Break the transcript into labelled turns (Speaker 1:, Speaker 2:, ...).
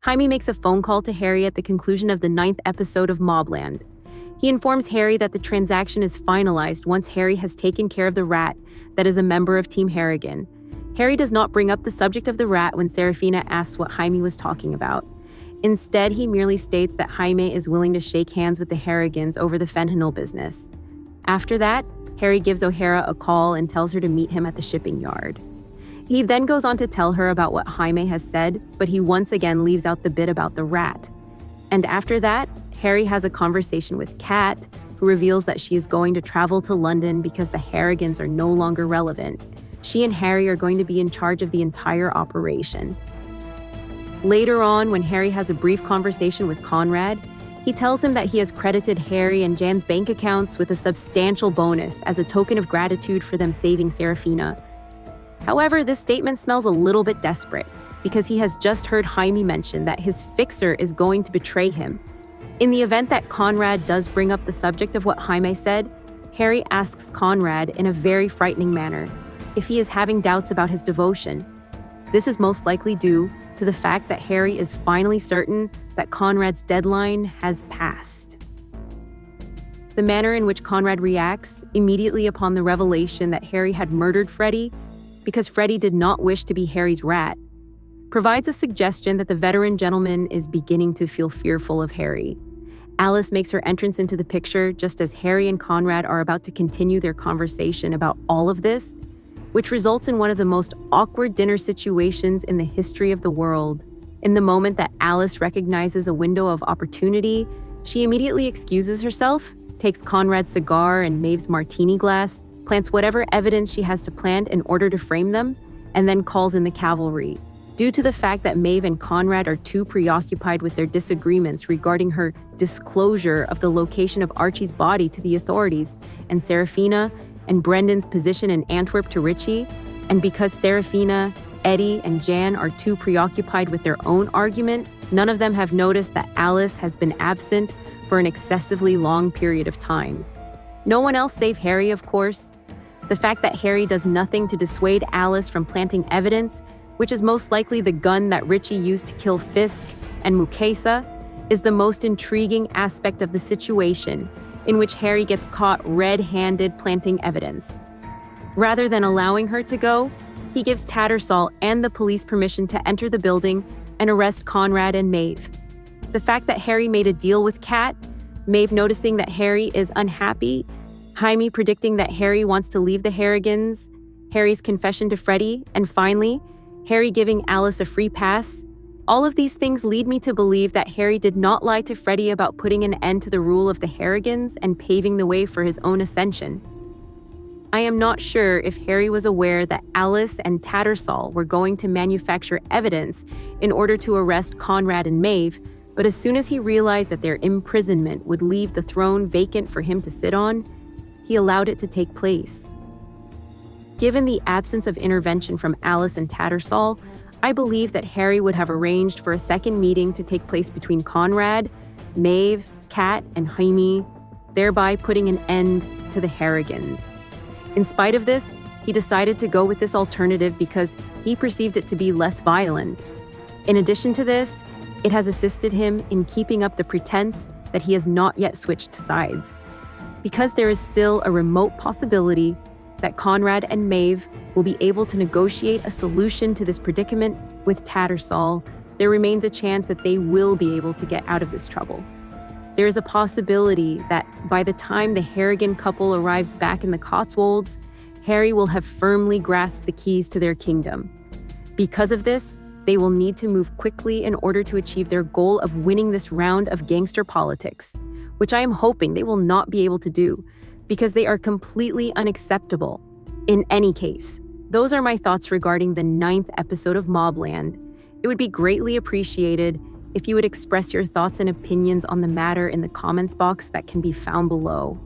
Speaker 1: Jaime makes a phone call to Harry at the conclusion of the 9th episode of MobLand. He informs Harry that the transaction is finalized once Harry has taken care of the rat that is a member of Team Harrigan. Harry does not bring up the subject of the rat when Serafina asks what Jaime was talking about. Instead, he merely states that Jaime is willing to shake hands with the Harrigans over the fentanyl business. After that, Harry gives O'Hara a call and tells her to meet him at the shipping yard. He then goes on to tell her about what Jaime has said, but he once again leaves out the bit about the rat. And after that, Harry has a conversation with Kat, who reveals that she is going to travel to London because the Harrigans are no longer relevant. She and Harry are going to be in charge of the entire operation. Later on, when Harry has a brief conversation with Conrad, he tells him that he has credited Harry and Jan's bank accounts with a substantial bonus as a token of gratitude for them saving Serafina. However, this statement smells a little bit desperate because he has just heard Jaime mention that his fixer is going to betray him. In the event that Conrad does bring up the subject of what Jaime said, Harry asks Conrad in a very frightening manner if he is having doubts about his devotion. This is most likely due to the fact that Harry is finally certain that Conrad's deadline has passed. The manner in which Conrad reacts immediately upon the revelation that Harry had murdered Freddy, because Freddy did not wish to be Harry's rat, provides a suggestion that the veteran gentleman is beginning to feel fearful of Harry. Alice makes her entrance into the picture just as Harry and Conrad are about to continue their conversation about all of this, which results in one of the most awkward dinner situations in the history of the world. In the moment that Alice recognizes a window of opportunity, she immediately excuses herself, takes Conrad's cigar and Maeve's martini glass, plants whatever evidence she has to plant in order to frame them, and then calls in the cavalry. Due to the fact that Maeve and Conrad are too preoccupied with their disagreements regarding her disclosure of the location of Archie's body to the authorities, and Serafina and Brendan's position in Antwerp to Richie, and because Serafina, Eddie, and Jan are too preoccupied with their own argument, none of them have noticed that Alice has been absent for an excessively long period of time. No one else save Harry, of course. The fact that Harry does nothing to dissuade Alice from planting evidence, which is most likely the gun that Richie used to kill Fisk and Mukasa, is the most intriguing aspect of the situation, in which Harry gets caught red-handed planting evidence. Rather than allowing her to go, he gives Tattersall and the police permission to enter the building and arrest Conrad and Maeve. The fact that Harry made a deal with Kat, Maeve noticing that Harry is unhappy, Jaime predicting that Harry wants to leave the Harrigans, Harry's confession to Freddy, and finally, Harry giving Alice a free pass, all of these things lead me to believe that Harry did not lie to Freddy about putting an end to the rule of the Harrigans and paving the way for his own ascension. I am not sure if Harry was aware that Alice and Tattersall were going to manufacture evidence in order to arrest Conrad and Maeve, but as soon as he realized that their imprisonment would leave the throne vacant for him to sit on, he allowed it to take place. Given the absence of intervention from Alice and Tattersall, I believe that Harry would have arranged for a second meeting to take place between Conrad, Maeve, Kat, and Jaime, thereby putting an end to the Harrigans. In spite of this, he decided to go with this alternative because he perceived it to be less violent. In addition to this, it has assisted him in keeping up the pretense that he has not yet switched sides. Because there is still a remote possibility that Conrad and Maeve will be able to negotiate a solution to this predicament with Tattersall, there remains a chance that they will be able to get out of this trouble. There is a possibility that by the time the Harrigan couple arrives back in the Cotswolds, Harry will have firmly grasped the keys to their kingdom. Because of this, they will need to move quickly in order to achieve their goal of winning this round of gangster politics, which I am hoping they will not be able to do, because they are completely unacceptable. In any case, those are my thoughts regarding the 9th episode of MobLand. It would be greatly appreciated if you would express your thoughts and opinions on the matter in the comments box that can be found below.